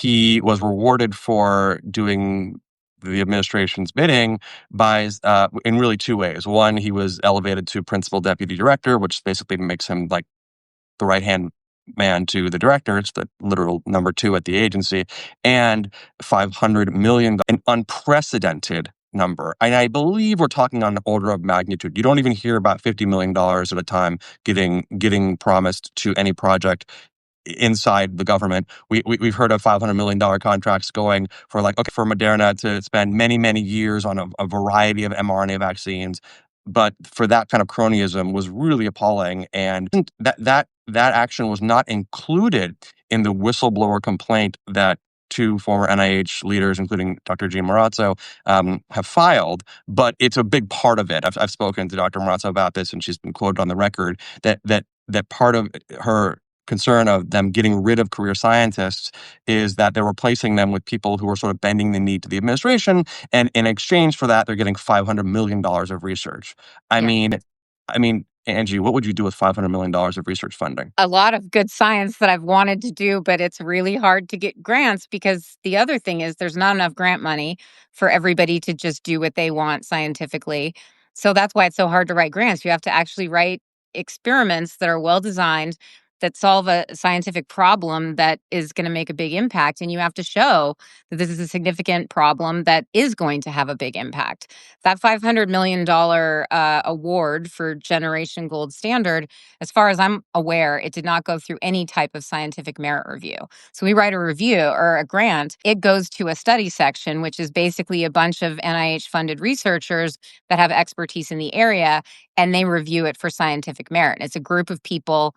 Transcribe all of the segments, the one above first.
he was rewarded for doing the administration's bidding by in really two ways. One, he was elevated to principal deputy director, which basically makes him like the right hand man to the director. It's the literal number two at the agency, and $500 million, an unprecedented number. And I believe we're talking on an order of magnitude. You don't even hear about $50 million at a time getting promised to any project inside the government. We've heard of $500 million contracts going for for Moderna to spend many years on a variety of mRNA vaccines. But for that kind of cronyism was really appalling, and that action was not included in the whistleblower complaint that two former NIH leaders, including Dr. Jean Marazzo, have filed. But it's a big part of it. I've spoken to Dr. Marazzo about this, and she's been quoted on the record that part of her concern of them getting rid of career scientists is that they're replacing them with people who are sort of bending the knee to the administration, and in exchange for that, they're getting $500 million of research. I Yeah. mean, Angie, what would you do with $500 million of research funding? A lot of good science that I've wanted to do, but it's really hard to get grants because the other thing is there's not enough grant money for everybody to just do what they want scientifically. So that's why it's so hard to write grants. You have to actually write experiments that are well designed, that solve a scientific problem that is going to make a big impact. And you have to show that this is a significant problem that is going to have a big impact. That $500 million award for Generation Gold Standard, as far as I'm aware, it did not go through any type of scientific merit review. So we write a review or a grant, it goes to a study section, which is basically a bunch of NIH-funded researchers that have expertise in the area, and they review it for scientific merit. It's a group of people.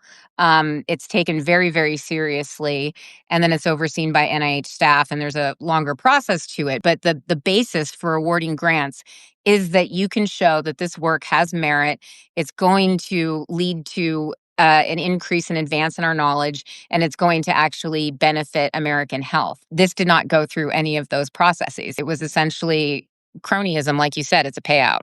It's taken very seriously, and then it's overseen by NIH staff, and there's a longer process to it. But the basis for awarding grants is that you can show that this work has merit. It's going to lead to an increase in advance in our knowledge, and it's going to actually benefit American health. This did not go through any of those processes. It was essentially cronyism, like you said. It's a payout.